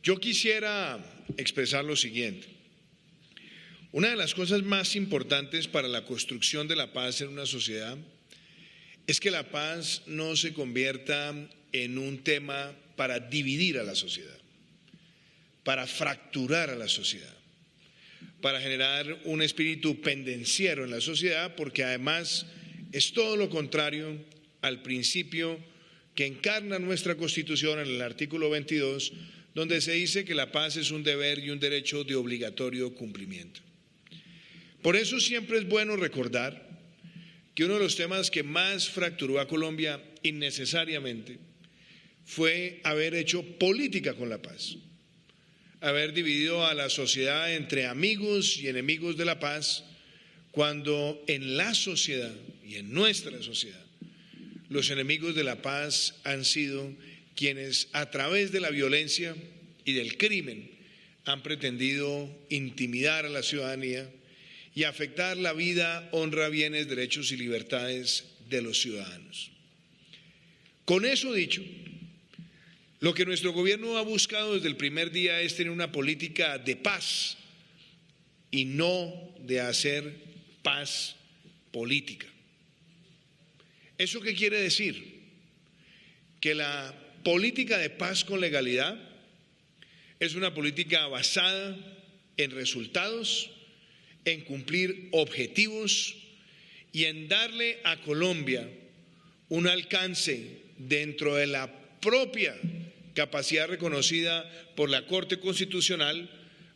Yo quisiera expresar lo siguiente. Una de las cosas más importantes para la construcción de la paz en una sociedad es que la paz no se convierta en un tema para dividir a la sociedad, para fracturar a la sociedad, para generar un espíritu pendenciero en la sociedad, porque además es todo lo contrario al principio que encarna nuestra Constitución en el artículo 22, donde se dice que la paz es un deber y un derecho de obligatorio cumplimiento. Por eso siempre es bueno recordar que uno de los temas que más fracturó a Colombia innecesariamente fue haber hecho política con la paz, haber dividido a la sociedad entre amigos y enemigos de la paz, cuando en la sociedad y en nuestra sociedad los enemigos de la paz han sido quienes a través de la violencia y del crimen han pretendido intimidar a la ciudadanía y afectar la vida, honra, bienes, derechos y libertades de los ciudadanos. Con eso dicho, lo que nuestro gobierno ha buscado desde el primer día es tener una política de paz y no de hacer paz política. ¿Eso qué quiere decir? Que la política de paz con legalidad es una política basada en resultados, en cumplir objetivos y en darle a Colombia un alcance dentro de la propia capacidad reconocida por la Corte Constitucional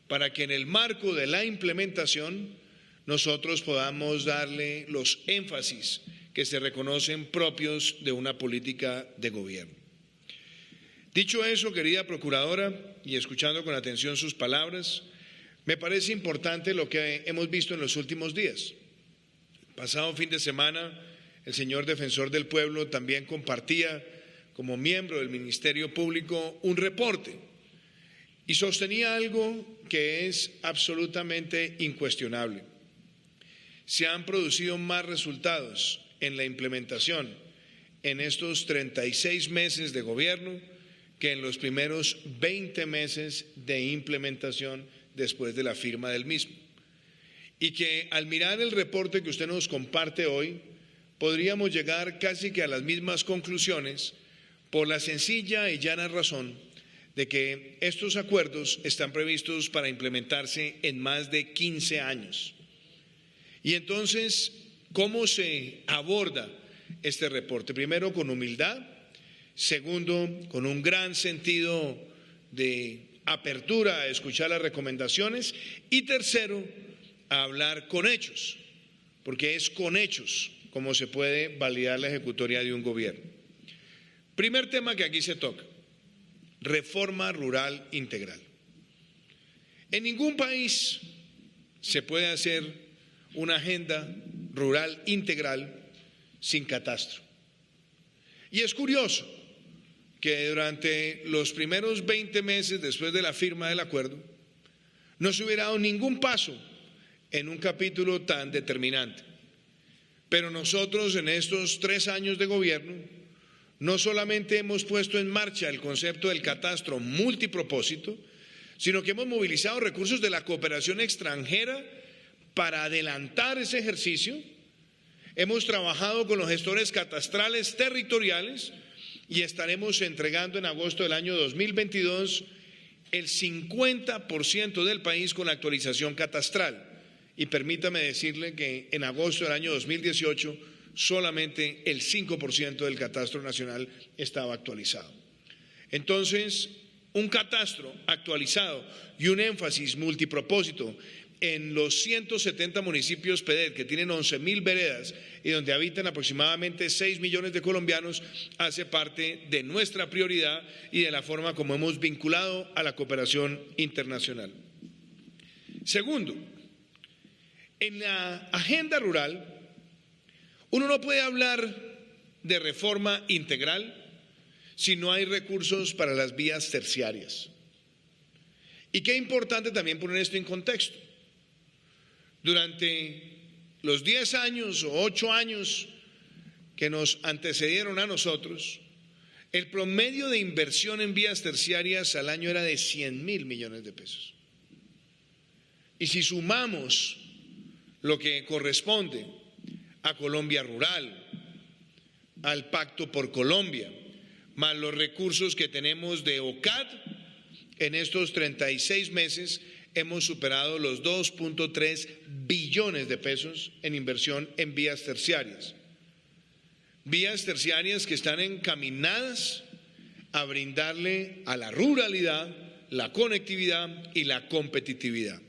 para que en el marco de la implementación nosotros podamos darle los énfasis que se reconocen propios de una política de gobierno. Dicho eso, querida Procuradora, y escuchando con atención sus palabras, me parece importante lo que hemos visto en los últimos días. El pasado fin de semana, el señor Defensor del Pueblo también compartía, como miembro del Ministerio Público, un reporte y sostenía algo que es absolutamente incuestionable. Se han producido más resultados en la implementación en estos 36 meses de gobierno que en los primeros 20 meses de implementación después de la firma del mismo. Y que al mirar el reporte que usted nos comparte hoy, podríamos llegar casi que a las mismas conclusiones por la sencilla y llana razón de que estos acuerdos están previstos para implementarse en más de 15 años. Y entonces, ¿cómo se aborda este reporte? Primero, con humildad. Segundo, con un gran sentido de apertura a escuchar las recomendaciones. Y tercero, a hablar con hechos, porque es con hechos como se puede validar la ejecutoria de un gobierno. Primer tema que aquí se toca: reforma rural integral. En ningún país se puede hacer una agenda rural integral sin catastro. Y es curioso que durante los primeros 20 meses después de la firma del acuerdo no se hubiera dado ningún paso en un capítulo tan determinante. Pero nosotros en estos 3 años de gobierno no solamente hemos puesto en marcha el concepto del catastro multipropósito, sino que hemos movilizado recursos de la cooperación extranjera para adelantar ese ejercicio. Hemos trabajado con los gestores catastrales territoriales y estaremos entregando en agosto del año 2022 el 50% del país con actualización catastral. Y permítame decirle que en agosto del año 2018 solamente el 5% del catastro nacional estaba actualizado. Entonces, un catastro actualizado y un énfasis multipropósito en los 170 municipios PEDET, que tienen 11.000 veredas y donde habitan aproximadamente 6 millones de colombianos, hace parte de nuestra prioridad y de la forma como hemos vinculado a la cooperación internacional. Segundo, en la agenda rural, uno no puede hablar de reforma integral si no hay recursos para las vías terciarias. Y qué importante también poner esto en contexto. Durante los 10 años o 8 años que nos antecedieron a nosotros, El promedio de inversión en vías terciarias al año era de 100.000 millones de pesos. Y si sumamos lo que corresponde a Colombia Rural, al Pacto por Colombia, más los recursos que tenemos de OCAD, en estos 36 meses hemos superado los 2.3 billones de pesos en inversión en vías terciarias. Vías terciarias que están encaminadas a brindarle a la ruralidad la conectividad y la competitividad.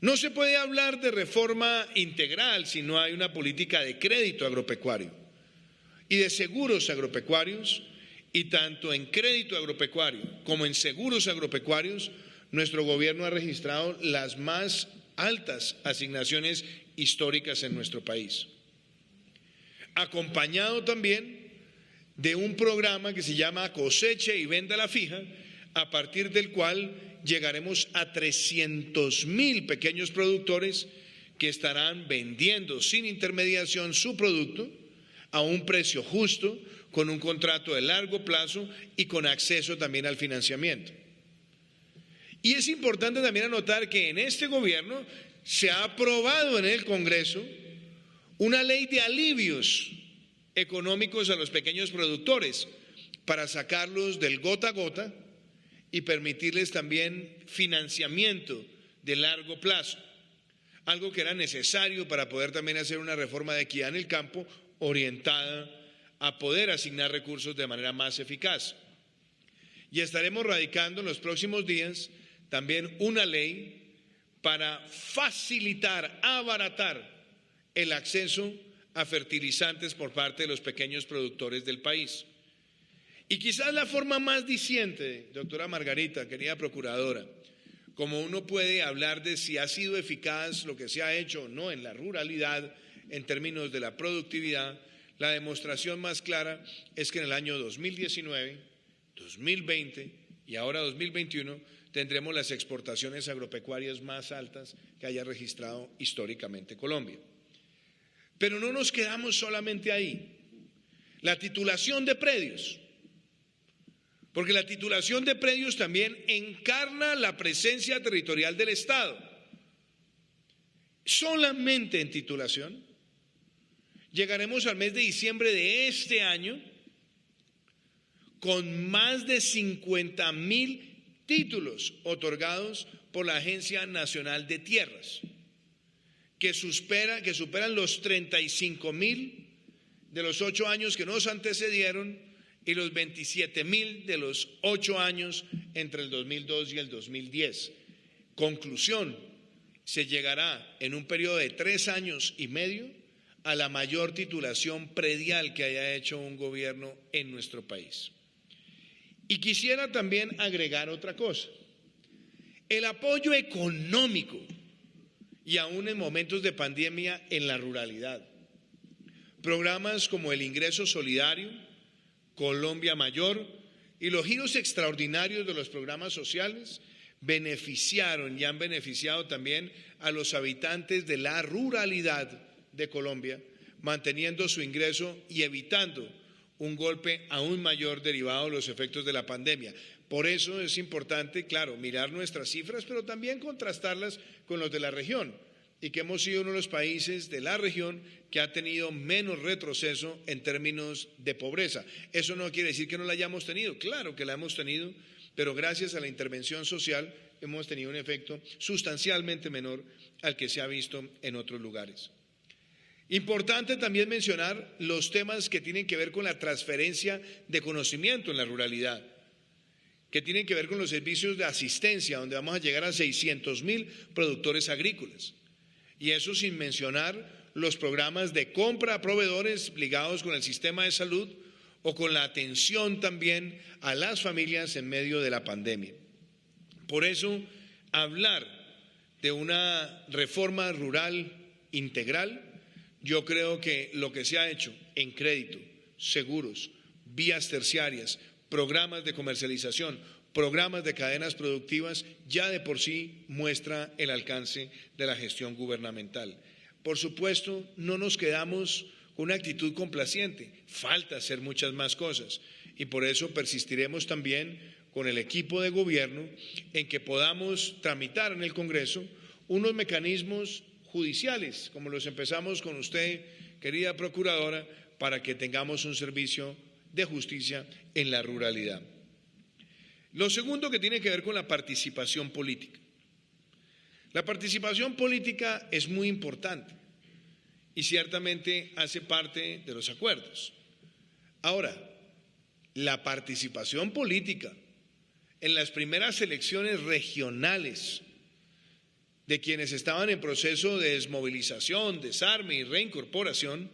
No se puede hablar de reforma integral si no hay una política de crédito agropecuario y de seguros agropecuarios, y tanto en crédito agropecuario como en seguros agropecuarios, nuestro gobierno ha registrado las más altas asignaciones históricas en nuestro país. Acompañado también de un programa que se llama Coseche y Venda la Fija, a partir del cual llegaremos a 300.000 pequeños productores que estarán vendiendo sin intermediación su producto a un precio justo, con un contrato de largo plazo y con acceso también al financiamiento. Y es importante también anotar que en este gobierno se ha aprobado en el Congreso una ley de alivios económicos a los pequeños productores para sacarlos del gota a gota y permitirles también financiamiento de largo plazo, algo que era necesario para poder también hacer una reforma de equidad en el campo orientada a poder asignar recursos de manera más eficaz. Y estaremos radicando en los próximos días también una ley para facilitar, abaratar el acceso a fertilizantes por parte de los pequeños productores del país. Y quizás la forma más diciente, doctora Margarita, querida procuradora, como uno puede hablar de si ha sido eficaz lo que se ha hecho o no en la ruralidad en términos de la productividad, la demostración más clara es que en el año 2019, 2020 y ahora 2021 tendremos las exportaciones agropecuarias más altas que haya registrado históricamente Colombia. Pero no nos quedamos solamente ahí. La titulación de predios, porque la titulación de predios también encarna la presencia territorial del Estado. Solamente en titulación llegaremos al mes de diciembre de este año con más de 50.000 títulos otorgados por la Agencia Nacional de Tierras, que superan los 35.000 de los 8 años que nos antecedieron y los 27.000 de los 8 años entre el 2002 y el 2010. Conclusión, se llegará en un periodo de 3 años y medio a la mayor titulación predial que haya hecho un gobierno en nuestro país. Y quisiera también agregar otra cosa: el apoyo económico, y aún en momentos de pandemia, en la ruralidad. Programas como el Ingreso Solidario, Colombia Mayor y los giros extraordinarios de los programas sociales beneficiaron y han beneficiado también a los habitantes de la ruralidad de Colombia, manteniendo su ingreso y evitando un golpe aún mayor derivado de los efectos de la pandemia. Por eso es importante, claro, mirar nuestras cifras, pero también contrastarlas con los de la región, y que hemos sido uno de los países de la región que ha tenido menos retroceso en términos de pobreza. Eso no quiere decir que no la hayamos tenido, claro que la hemos tenido, pero gracias a la intervención social hemos tenido un efecto sustancialmente menor al que se ha visto en otros lugares. Importante también mencionar los temas que tienen que ver con la transferencia de conocimiento en la ruralidad, que tienen que ver con los servicios de asistencia, donde vamos a llegar a 600.000 productores agrícolas. Y eso sin mencionar los programas de compra a proveedores ligados con el sistema de salud o con la atención también a las familias en medio de la pandemia. Por eso, hablar de una reforma rural integral, yo creo que lo que se ha hecho en crédito, seguros, vías terciarias, programas de comercialización, programas de cadenas productivas, ya de por sí muestra el alcance de la gestión gubernamental. Por supuesto, no nos quedamos con una actitud complaciente, falta hacer muchas más cosas. y por eso persistiremos también con el equipo de gobierno en que podamos tramitar en el Congreso unos mecanismos judiciales, como los empezamos con usted, querida Procuradora, para que tengamos un servicio de justicia en la ruralidad. Lo segundo que tiene que ver con la participación política. La participación política es muy importante y ciertamente hace parte de los acuerdos. Ahora, la participación política en las primeras elecciones regionales de quienes estaban en proceso de desmovilización, desarme y reincorporación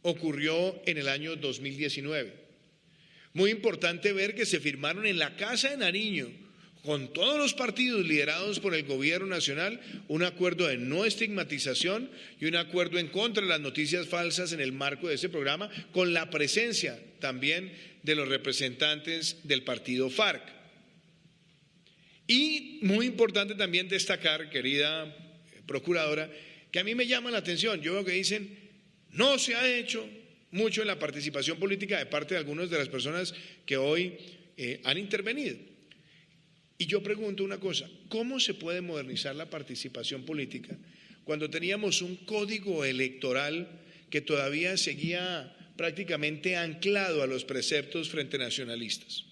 ocurrió en el año 2019. Muy importante ver que se firmaron en la Casa de Nariño, con todos los partidos liderados por el Gobierno Nacional, un acuerdo de no estigmatización y un acuerdo en contra de las noticias falsas en el marco de ese programa, con la presencia también de los representantes del partido FARC. Y muy importante también destacar, querida Procuradora, que a mí me llama la atención, yo veo que dicen, no se ha hecho mucho en la participación política de parte de algunas de las personas que hoy han intervenido. Y yo pregunto una cosa, ¿cómo se puede modernizar la participación política cuando teníamos un código electoral que todavía seguía prácticamente anclado a los preceptos frente nacionalistas?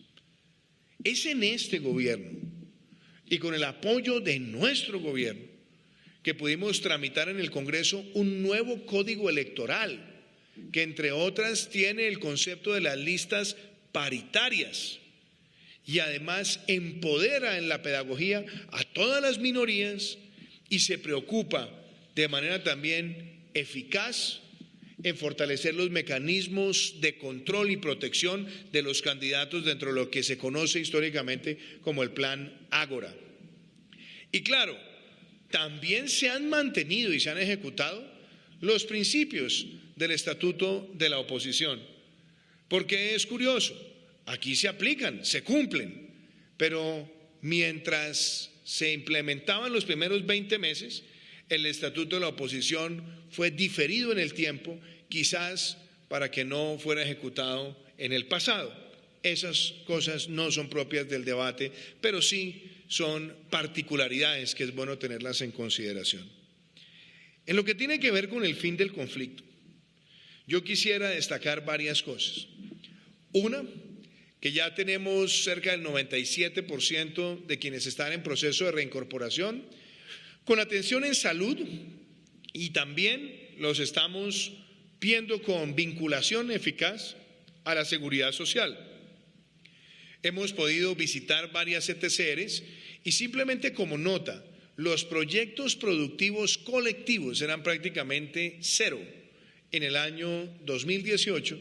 Es en este gobierno y con el apoyo de nuestro gobierno que pudimos tramitar en el Congreso un nuevo código electoral que, entre otras, tiene el concepto de las listas paritarias y además empodera en la pedagogía a todas las minorías y se preocupa de manera también eficaz en fortalecer los mecanismos de control y protección de los candidatos dentro de lo que se conoce históricamente como el Plan Ágora. Y claro, también se han mantenido y se han ejecutado los principios del Estatuto de la Oposición, porque es curioso, aquí se aplican, se cumplen, pero mientras se implementaban los primeros 20 meses, el Estatuto de la Oposición fue diferido en el tiempo, quizás para que no fuera ejecutado en el pasado. Esas cosas no son propias del debate, pero sí son particularidades que es bueno tenerlas en consideración. En lo que tiene que ver con el fin del conflicto, yo quisiera destacar varias cosas. Una, que ya tenemos cerca del 97% de quienes están en proceso de reincorporación, con atención en salud, y también los estamos viendo con vinculación eficaz a la seguridad social. Hemos podido visitar varias ETCRs y simplemente como nota, los proyectos productivos colectivos eran prácticamente cero en el año 2018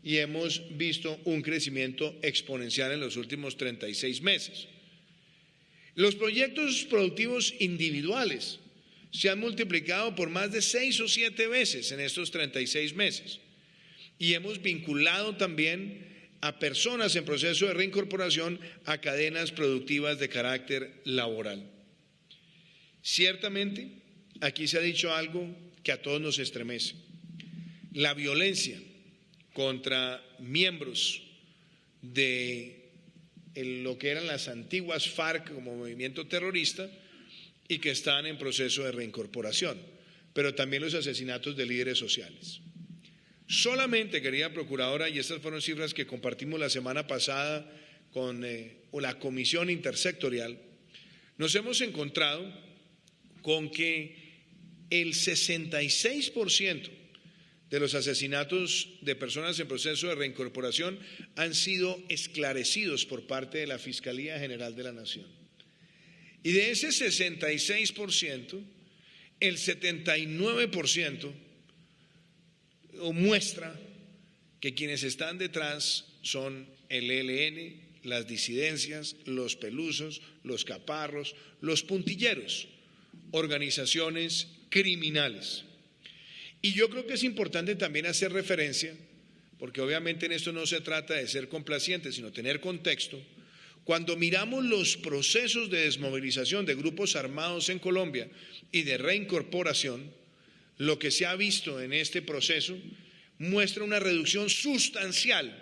y hemos visto un crecimiento exponencial en los últimos 36 meses. Los proyectos productivos individuales se han multiplicado por más de 6 o 7 veces en estos 36 meses y hemos vinculado también a personas en proceso de reincorporación a cadenas productivas de carácter laboral. Ciertamente, aquí se ha dicho algo que a todos nos estremece. La violencia contra miembros de lo que eran las antiguas FARC como movimiento terrorista y que están en proceso de reincorporación, pero también los asesinatos de líderes sociales. Solamente, querida Procuradora, y estas fueron cifras que compartimos la semana pasada con la Comisión Intersectorial, nos hemos encontrado con que el 66% de los asesinatos de personas en proceso de reincorporación han sido esclarecidos por parte de la Fiscalía General de la Nación. Y de ese 66%, el 79% muestra que quienes están detrás son el ELN, las disidencias, los pelusos, los caparros, los puntilleros, organizaciones criminales. Y yo creo que es importante también hacer referencia, porque obviamente en esto no se trata de ser complacientes, sino tener contexto. Cuando miramos los procesos de desmovilización de grupos armados en Colombia y de reincorporación, lo que se ha visto en este proceso muestra una reducción sustancial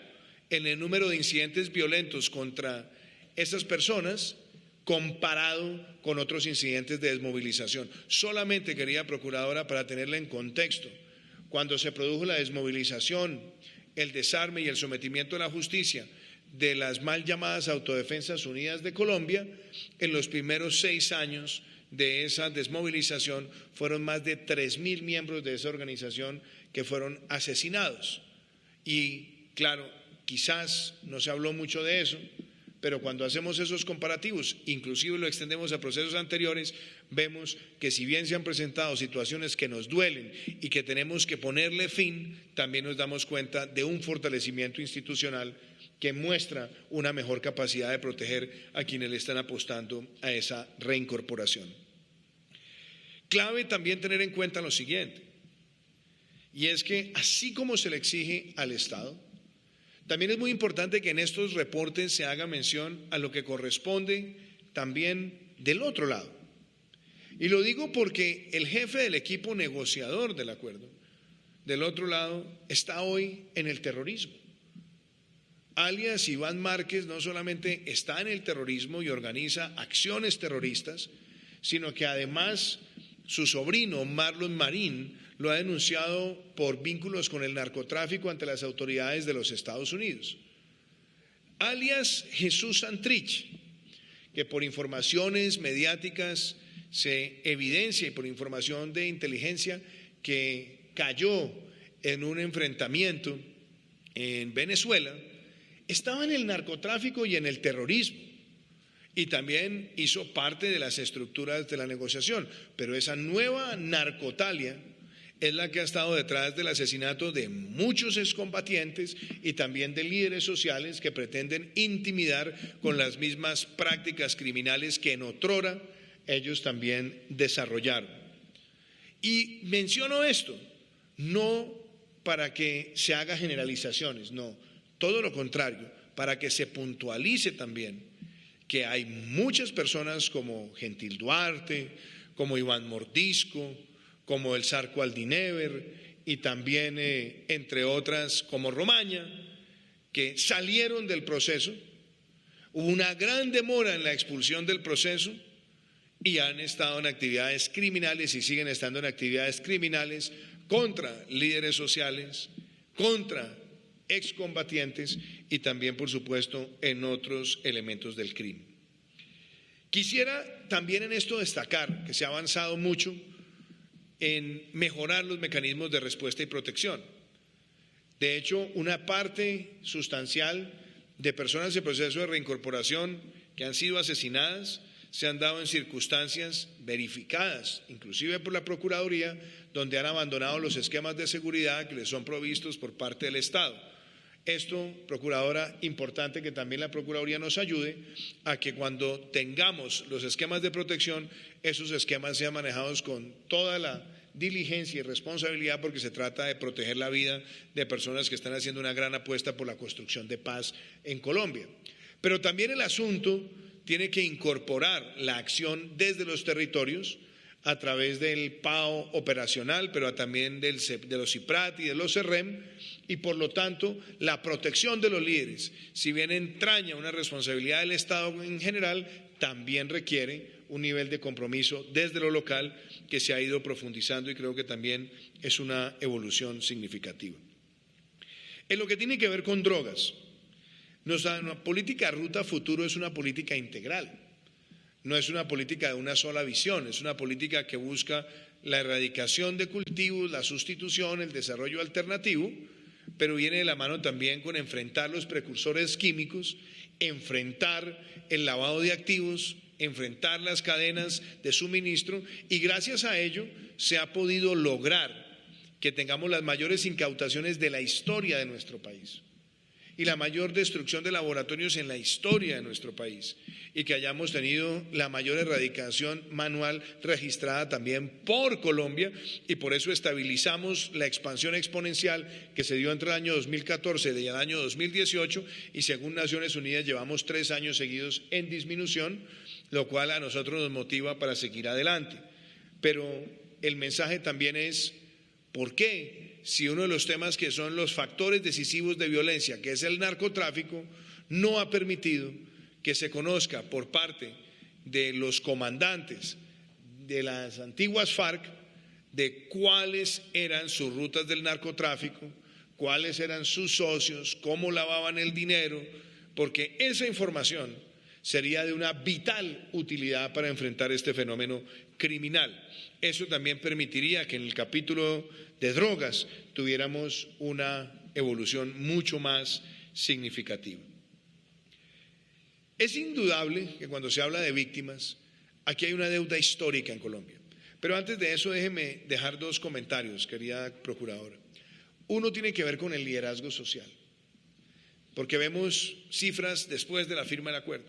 en el número de incidentes violentos contra esas personas comparado con otros incidentes de desmovilización. Solamente, querida Procuradora, para tenerla en contexto, cuando se produjo la desmovilización, el desarme y el sometimiento a la justicia de las mal llamadas Autodefensas Unidas de Colombia, en los primeros 6 años de esa desmovilización fueron más de 3.000 miembros de esa organización que fueron asesinados. Y claro, quizás no se habló mucho de eso, pero cuando hacemos esos comparativos, inclusive lo extendemos a procesos anteriores, vemos que si bien se han presentado situaciones que nos duelen y que tenemos que ponerle fin, también nos damos cuenta de un fortalecimiento institucional que muestra una mejor capacidad de proteger a quienes le están apostando a esa reincorporación. Clave también tener en cuenta lo siguiente, y es que así como se le exige al Estado, también es muy importante que en estos reportes se haga mención a lo que corresponde también del otro lado. Y lo digo porque el jefe del equipo negociador del acuerdo, del otro lado, está hoy en el terrorismo. Alias Iván Márquez no solamente está en el terrorismo y organiza acciones terroristas, sino que además su sobrino Marlon Marín lo ha denunciado por vínculos con el narcotráfico ante las autoridades de los Estados Unidos. Alias Jesús Santrich, que por informaciones mediáticas se evidencia y por información de inteligencia que cayó en un enfrentamiento en Venezuela, estaba en el narcotráfico y en el terrorismo y también hizo parte de las estructuras de la negociación, pero esa nueva narcotalia es la que ha estado detrás del asesinato de muchos excombatientes y también de líderes sociales que pretenden intimidar con las mismas prácticas criminales que en otrora ellos también desarrollaron. Y menciono esto, no para que se haga generalizaciones, no, todo lo contrario, para que se puntualice también que hay muchas personas como Gentil Duarte, como Iván Mordisco, como el Zarco Aldinever y también, entre otras, como Romaña, que salieron del proceso. Hubo una gran demora en la expulsión del proceso y han estado en actividades criminales y siguen estando en actividades criminales contra líderes sociales, contra excombatientes y también, por supuesto, en otros elementos del crimen. Quisiera también en esto destacar que se ha avanzado mucho en mejorar los mecanismos de respuesta y protección. De hecho, una parte sustancial de personas en proceso de reincorporación que han sido asesinadas se han dado en circunstancias verificadas, inclusive por la Procuraduría, donde han abandonado los esquemas de seguridad que les son provistos por parte del Estado. Esto, Procuradora, importante que también la Procuraduría nos ayude a que cuando tengamos los esquemas de protección, esos esquemas sean manejados con toda la diligencia y responsabilidad, porque se trata de proteger la vida de personas que están haciendo una gran apuesta por la construcción de paz en Colombia. Pero también el asunto tiene que incorporar la acción desde los territorios a través del PAO operacional, pero también de los CIPRAT y de los CERREM, y por lo tanto la protección de los líderes, si bien entraña una responsabilidad del Estado en general, también requiere un nivel de compromiso desde lo local que se ha ido profundizando y creo que también es una evolución significativa. En lo que tiene que ver con drogas, nuestra política Ruta Futuro es una política integral. No es una política de una sola visión, es una política que busca la erradicación de cultivos, la sustitución, el desarrollo alternativo, pero viene de la mano también con enfrentar los precursores químicos, enfrentar el lavado de activos, enfrentar las cadenas de suministro y gracias a ello se ha podido lograr que tengamos las mayores incautaciones de la historia de nuestro país y la mayor destrucción de laboratorios en la historia de nuestro país y que hayamos tenido la mayor erradicación manual registrada también por Colombia y por eso estabilizamos la expansión exponencial que se dio entre el año 2014 y el año 2018 y según Naciones Unidas llevamos 3 años seguidos en disminución, lo cual a nosotros nos motiva para seguir adelante. Pero el mensaje también es ¿Por qué? Si uno de los temas que son los factores decisivos de violencia, que es el narcotráfico, no ha permitido que se conozca por parte de los comandantes de las antiguas FARC de cuáles eran sus rutas del narcotráfico, cuáles eran sus socios, cómo lavaban el dinero, porque esa información sería de una vital utilidad para enfrentar este fenómeno criminal. Eso también permitiría que en el capítulo de drogas tuviéramos una evolución mucho más significativa. Es indudable que cuando se habla de víctimas, aquí hay una deuda histórica en Colombia. Pero antes de eso, déjeme dejar dos comentarios, querida procuradora. Uno tiene que ver con el liderazgo social, porque vemos cifras después de la firma del acuerdo.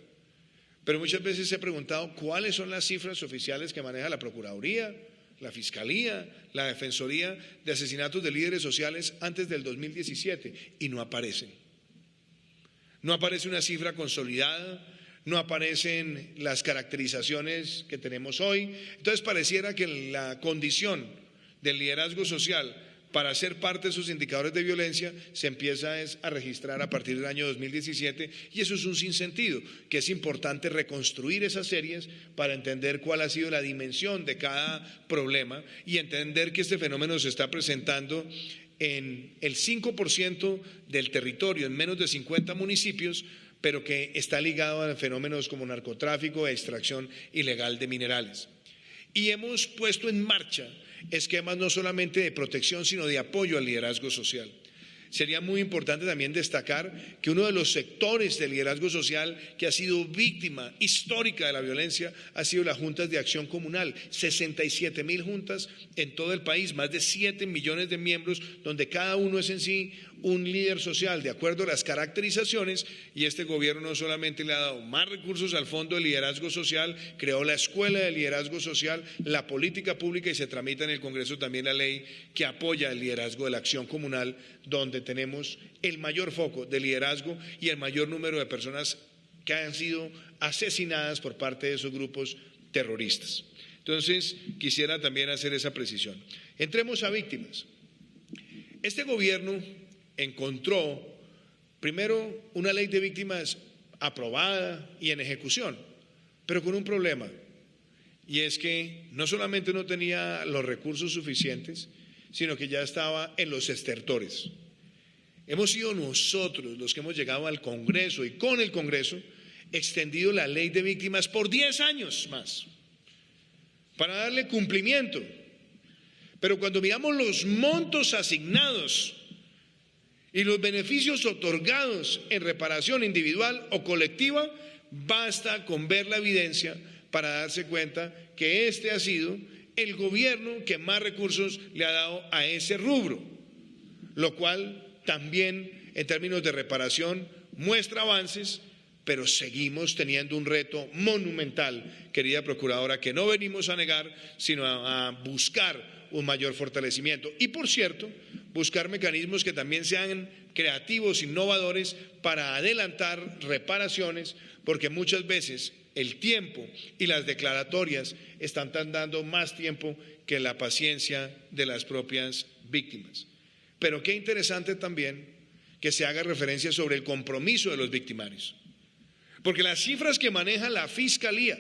Pero muchas veces he preguntado cuáles son las cifras oficiales que maneja la Procuraduría, la Fiscalía, la Defensoría de asesinatos de líderes sociales antes del 2017 y no aparecen. No aparece una cifra consolidada, no aparecen las caracterizaciones que tenemos hoy. Entonces pareciera que la condición del liderazgo social para ser parte de esos indicadores de violencia se empieza a registrar a partir del año 2017 y eso es un sinsentido, que es importante reconstruir esas series para entender cuál ha sido la dimensión de cada problema y entender que este fenómeno se está presentando en el 5% del territorio, en menos de 50 municipios, pero que está ligado a fenómenos como narcotráfico e extracción ilegal de minerales. Y hemos puesto en marcha esquemas no solamente de protección, sino de apoyo al liderazgo social. Sería muy importante también destacar que uno de los sectores del liderazgo social que ha sido víctima histórica de la violencia ha sido las juntas de acción comunal. 67.000 juntas en todo el país, más de 7 millones de miembros, donde cada uno es en sí un líder social de acuerdo a las caracterizaciones, y este gobierno no solamente le ha dado más recursos al Fondo de Liderazgo Social, creó la Escuela de Liderazgo Social, la política pública, y se tramita en el Congreso también la ley que apoya el liderazgo de la acción comunal, donde tenemos el mayor foco de liderazgo y el mayor número de personas que han sido asesinadas por parte de esos grupos terroristas. Entonces, quisiera también hacer esa precisión. Entremos a víctimas. Este gobierno encontró primero una ley de víctimas aprobada y en ejecución, pero con un problema, y es que no solamente no tenía los recursos suficientes, sino que ya estaba en los estertores. Hemos sido nosotros los que hemos llegado al Congreso y con el Congreso extendido la ley de víctimas por 10 años más para darle cumplimiento. Pero cuando miramos los montos asignados y los beneficios otorgados en reparación individual o colectiva, basta con ver la evidencia para darse cuenta que este ha sido el gobierno que más recursos le ha dado a ese rubro, lo cual también en términos de reparación muestra avances, pero seguimos teniendo un reto monumental, querida procuradora, que no venimos a negar, sino a buscar un mayor fortalecimiento. Y por cierto, buscar mecanismos que también sean creativos, innovadores, para adelantar reparaciones, porque muchas veces el tiempo y las declaratorias están dando más tiempo que la paciencia de las propias víctimas. Pero qué interesante también que se haga referencia sobre el compromiso de los victimarios, porque las cifras que maneja la Fiscalía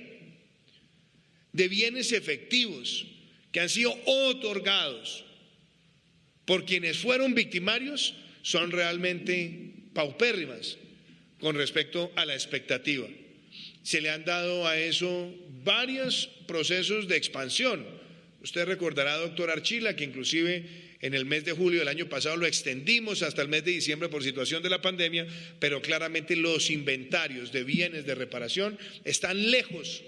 de bienes efectivos que han sido otorgados por quienes fueron victimarios son realmente paupérrimas con respecto a la expectativa. Se le han dado a eso varios procesos de expansión. Usted recordará, doctor Archila, que inclusive en el mes de julio del año pasado lo extendimos hasta el mes de diciembre por situación de la pandemia, pero claramente los inventarios de bienes de reparación están lejos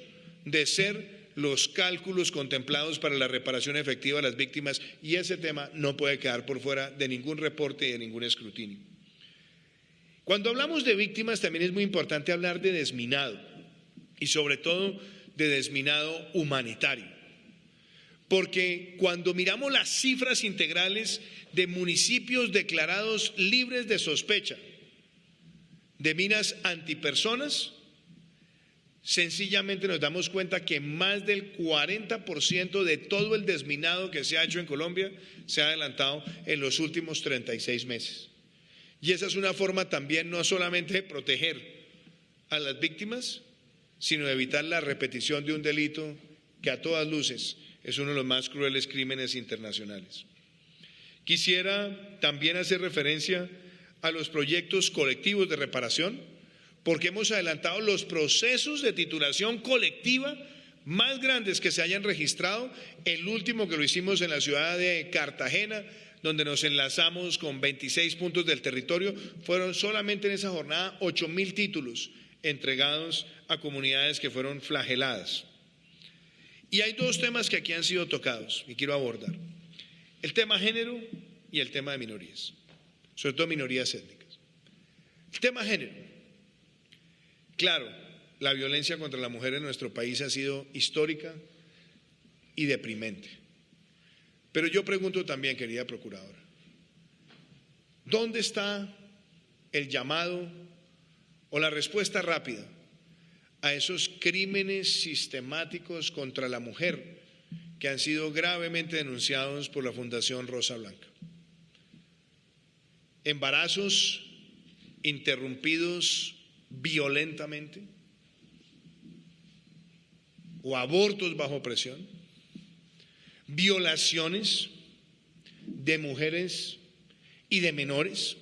de ser los cálculos contemplados para la reparación efectiva de las víctimas, y ese tema no puede quedar por fuera de ningún reporte y de ningún escrutinio. Cuando hablamos de víctimas también es muy importante hablar de desminado, y sobre todo de desminado humanitario, porque cuando miramos las cifras integrales de municipios declarados libres de sospecha de minas antipersonas, sencillamente nos damos cuenta que más del 40% de todo el desminado que se ha hecho en Colombia se ha adelantado en los últimos 36 meses. Y esa es una forma también no solamente de proteger a las víctimas, sino de evitar la repetición de un delito que a todas luces es uno de los más crueles crímenes internacionales. Quisiera también hacer referencia a los proyectos colectivos de reparación, porque hemos adelantado los procesos de titulación colectiva más grandes que se hayan registrado. El último que lo hicimos en la ciudad de Cartagena, donde nos enlazamos con 26 puntos del territorio, fueron solamente en esa jornada 8.000 títulos entregados a comunidades que fueron flageladas. Y hay dos temas que aquí han sido tocados y quiero abordar: el tema género y el tema de minorías, sobre todo minorías étnicas. El tema género. Claro, la violencia contra la mujer en nuestro país ha sido histórica y deprimente. Pero yo pregunto también, querida procuradora, ¿dónde está el llamado o la respuesta rápida a esos crímenes sistemáticos contra la mujer que han sido gravemente denunciados por la Fundación Rosa Blanca? Embarazos interrumpidos violentamente o abortos bajo presión, violaciones de mujeres y de menores.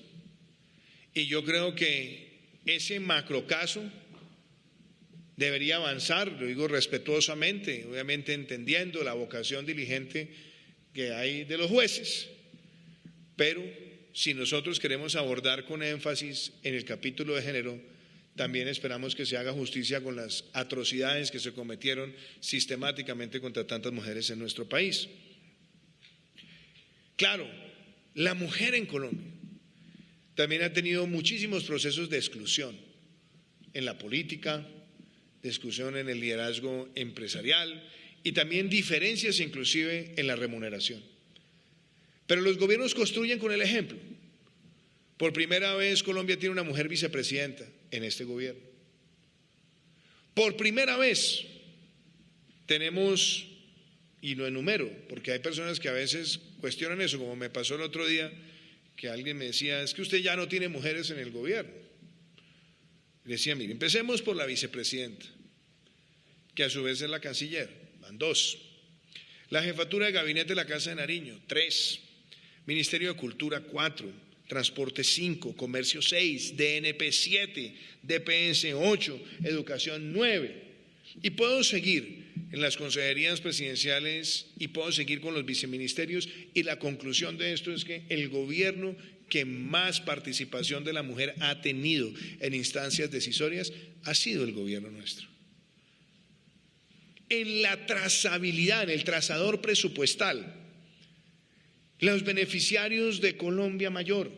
Y yo creo que ese macrocaso debería avanzar, lo digo respetuosamente, obviamente entendiendo la vocación diligente que hay de los jueces, pero si nosotros queremos abordar con énfasis en el capítulo de género, también esperamos que se haga justicia con las atrocidades que se cometieron sistemáticamente contra tantas mujeres en nuestro país. Claro, la mujer en Colombia también ha tenido muchísimos procesos de exclusión en la política, de exclusión en el liderazgo empresarial y también diferencias inclusive en la remuneración. Pero los gobiernos construyen con el ejemplo. Por primera vez Colombia tiene una mujer vicepresidenta en este gobierno. Por primera vez tenemos, y lo enumero, porque hay personas que a veces cuestionan eso, como me pasó el otro día, que alguien me decía, es que usted ya no tiene mujeres en el gobierno. Le decía, mire, empecemos por la vicepresidenta, que a su vez es la canciller, van 2. La jefatura de gabinete de la Casa de Nariño, 3. Ministerio de Cultura, 4. Transporte 5, Comercio 6, DNP 7, DPS 8, Educación 9. Y puedo seguir en las consejerías presidenciales y puedo seguir con los viceministerios, y la conclusión de esto es que el gobierno que más participación de la mujer ha tenido en instancias decisorias ha sido el gobierno nuestro. En la trazabilidad, en el trazador presupuestal, los beneficiarios de Colombia Mayor,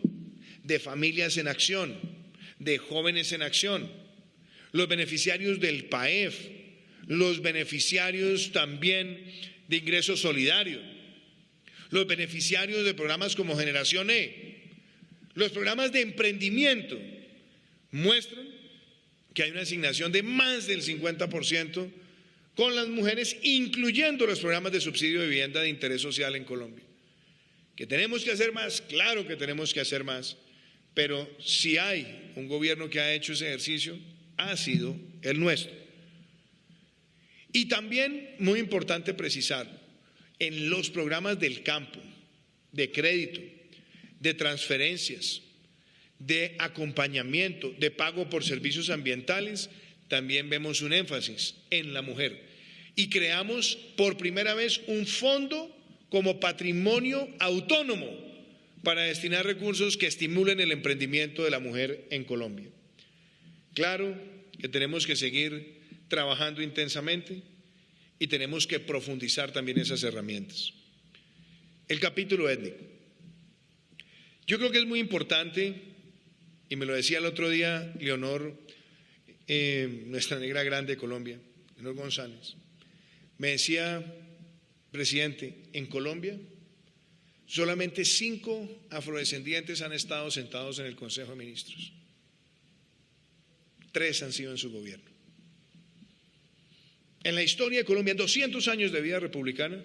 de Familias en Acción, de Jóvenes en Acción, los beneficiarios del PAEF, los beneficiarios también de Ingreso Solidario, los beneficiarios de programas como Generación E, los programas de emprendimiento, muestran que hay una asignación de más del 50% con las mujeres, incluyendo los programas de subsidio de vivienda de interés social en Colombia. ¿Que tenemos que hacer más? Claro que tenemos que hacer más, pero si hay un gobierno que ha hecho ese ejercicio, ha sido el nuestro. Y también, muy importante precisar, en los programas del campo, de crédito, de transferencias, de acompañamiento, de pago por servicios ambientales, también vemos un énfasis en la mujer. Y creamos por primera vez un fondo como patrimonio autónomo para destinar recursos que estimulen el emprendimiento de la mujer en Colombia. Claro que tenemos que seguir trabajando intensamente y tenemos que profundizar también esas herramientas. El capítulo étnico. Yo creo que es muy importante, y me lo decía el otro día Leonor, nuestra negra grande de Colombia, Leonor González, me decía: presidente, en Colombia solamente 5 afrodescendientes han estado sentados en el Consejo de Ministros. 3 han sido en su gobierno. En la historia de Colombia, en 200 años de vida republicana,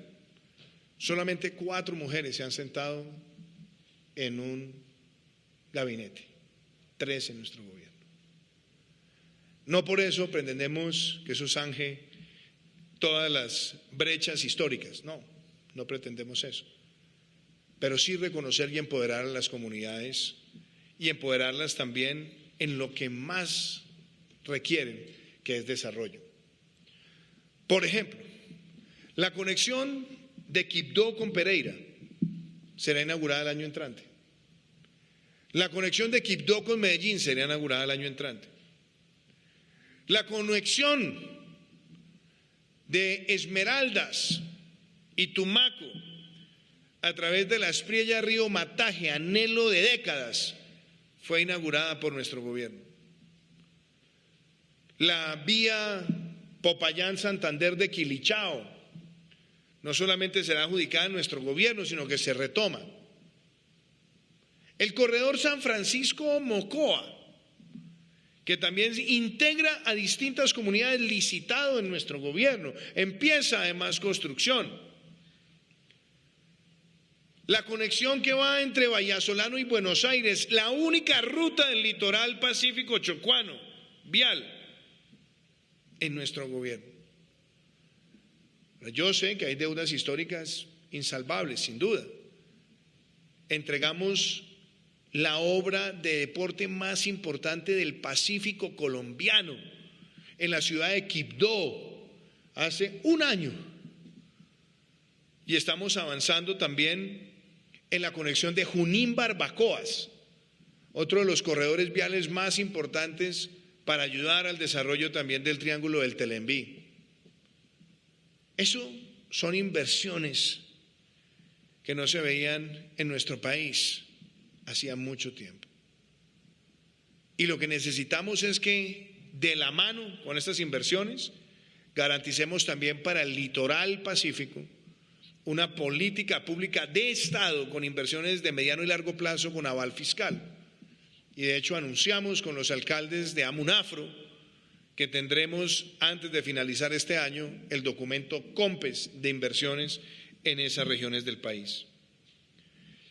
solamente 4 mujeres se han sentado en un gabinete, 3 en nuestro gobierno. No por eso pretendemos que eso zanje todas las brechas históricas, no pretendemos eso, pero sí reconocer y empoderar a las comunidades y empoderarlas también en lo que más requieren, que es desarrollo. Por ejemplo, la conexión de Quibdó con Pereira será inaugurada el año entrante. La conexión de Quibdó con Medellín será inaugurada el año entrante. La conexión de Esmeraldas y Tumaco a través de la Espriella Río Mataje, anhelo de décadas, fue inaugurada por nuestro gobierno. La vía Popayán-Santander de Quilichao no solamente será adjudicada en nuestro gobierno, sino que se retoma. El corredor San Francisco-Mocoa, que también integra a distintas comunidades, licitado en nuestro gobierno, empieza además construcción. La conexión que va entre Vallasolano y Buenos Aires, la única ruta del litoral pacífico chocuano, vial, en nuestro gobierno. Yo sé que hay deudas históricas insalvables, sin duda. Entregamos la obra de deporte más importante del Pacífico colombiano en la ciudad de Quibdó hace un año. Y estamos avanzando también en la conexión de Junín-Barbacoas, otro de los corredores viales más importantes para ayudar al desarrollo también del Triángulo del Telembí. Eso son inversiones que no se veían en nuestro país hacía mucho tiempo. Y lo que necesitamos es que de la mano con estas inversiones garanticemos también para el litoral pacífico una política pública de Estado con inversiones de mediano y largo plazo con aval fiscal. Y de hecho anunciamos con los alcaldes de Amunafro que tendremos antes de finalizar este año el documento COMPES de inversiones en esas regiones del país.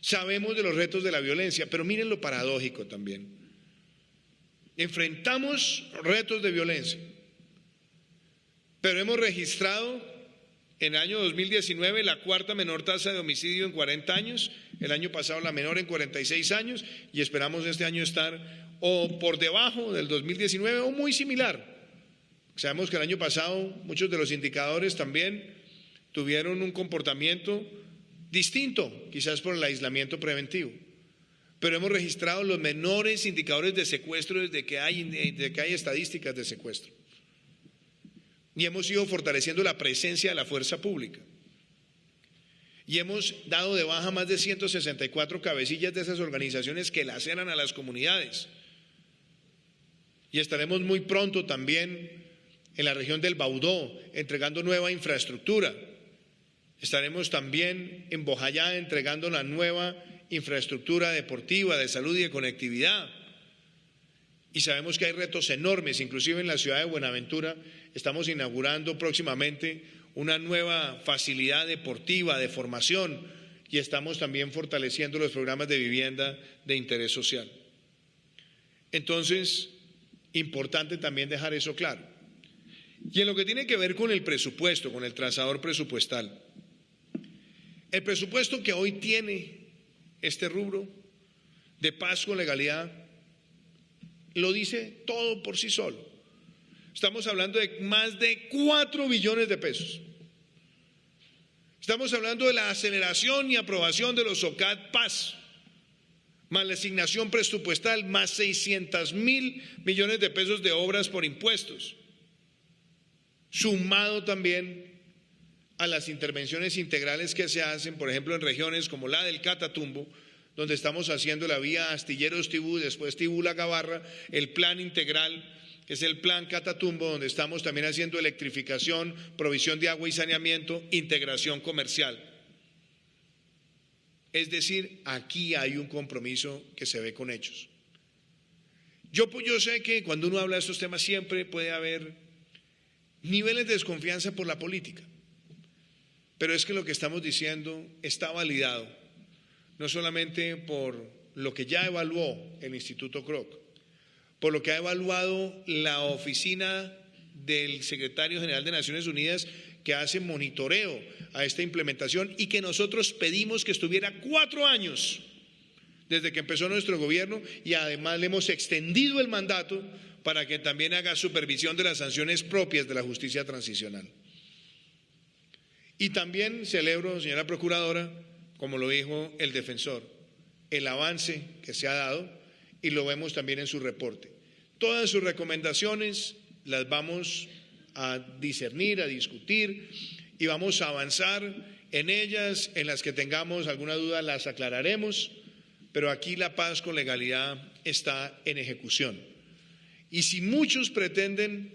Sabemos de los retos de la violencia, pero miren lo paradójico también. Enfrentamos retos de violencia, pero hemos registrado en el año 2019 la 4ª menor tasa de homicidio en 40 años, el año pasado la menor en 46 años y esperamos este año estar o por debajo del 2019 o muy similar. Sabemos que el año pasado muchos de los indicadores también tuvieron un comportamiento distinto, quizás por el aislamiento preventivo, pero hemos registrado los menores indicadores de secuestro desde que hay estadísticas de secuestro. Y hemos ido fortaleciendo la presencia de la fuerza pública. Y hemos dado de baja más de 164 cabecillas de esas organizaciones que laceran a las comunidades. Y estaremos muy pronto también en la región del Baudó entregando nueva infraestructura. Estaremos también en Bojayá entregando la nueva infraestructura deportiva, de salud y de conectividad. Y sabemos que hay retos enormes, inclusive en la ciudad de Buenaventura estamos inaugurando próximamente una nueva facilidad deportiva de formación y estamos también fortaleciendo los programas de vivienda de interés social. Entonces, importante también dejar eso claro. Y en lo que tiene que ver con el presupuesto, con el trazador presupuestal, el presupuesto que hoy tiene este rubro de paz con legalidad lo dice todo por sí solo. Estamos hablando de más de 4 billones de pesos. Estamos hablando de la aceleración y aprobación de los OCAD Paz, más la asignación presupuestal, más 600.000 millones de pesos de obras por impuestos, sumado también a las intervenciones integrales que se hacen, por ejemplo, en regiones como la del Catatumbo, donde estamos haciendo la vía Astilleros-Tibú, después Tibú-La Gabarra, el plan integral, que es el plan Catatumbo, donde estamos también haciendo electrificación, provisión de agua y saneamiento, integración comercial. Es decir, aquí hay un compromiso que se ve con hechos. Yo sé que cuando uno habla de estos temas siempre puede haber niveles de desconfianza por la política. Pero es que lo que estamos diciendo está validado, no solamente por lo que ya evaluó el Instituto Kroc, por lo que ha evaluado la oficina del Secretario General de Naciones Unidas, que hace monitoreo a esta implementación y que nosotros pedimos que estuviera 4 años desde que empezó nuestro gobierno, y además le hemos extendido el mandato para que también haga supervisión de las sanciones propias de la justicia transicional. Y también celebro, señora Procuradora, como lo dijo el defensor, el avance que se ha dado, y lo vemos también en su reporte. Todas sus recomendaciones las vamos a discernir, a discutir, y vamos a avanzar en ellas. En las que tengamos alguna duda las aclararemos, pero aquí la paz con legalidad está en ejecución. Y si muchos pretenden,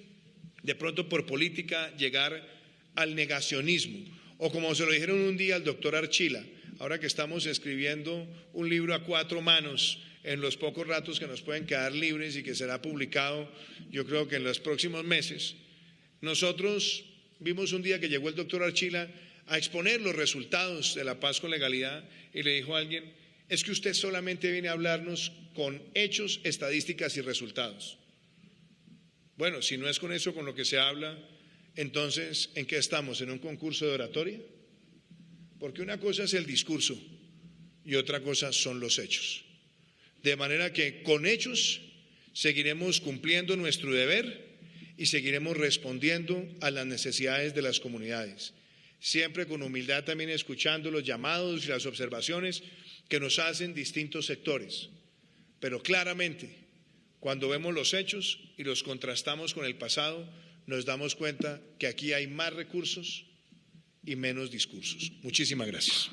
de pronto por política, llegar al negacionismo, o como se lo dijeron un día al doctor Archila, ahora que estamos escribiendo un libro a 4 manos en los pocos ratos que nos pueden quedar libres y que será publicado, yo creo que en los próximos meses, nosotros vimos un día que llegó el doctor Archila a exponer los resultados de la paz con legalidad, y le dijo a alguien: es que usted solamente viene a hablarnos con hechos, estadísticas y resultados. Bueno, si no es con eso con lo que se habla, entonces, ¿en qué estamos? ¿En un concurso de oratoria? Porque una cosa es el discurso y otra cosa son los hechos. De manera que con hechos seguiremos cumpliendo nuestro deber y seguiremos respondiendo a las necesidades de las comunidades, siempre con humildad, también escuchando los llamados y las observaciones que nos hacen distintos sectores. Pero claramente, cuando vemos los hechos y los contrastamos con el pasado, nos damos cuenta que aquí hay más recursos y menos discursos. Muchísimas gracias.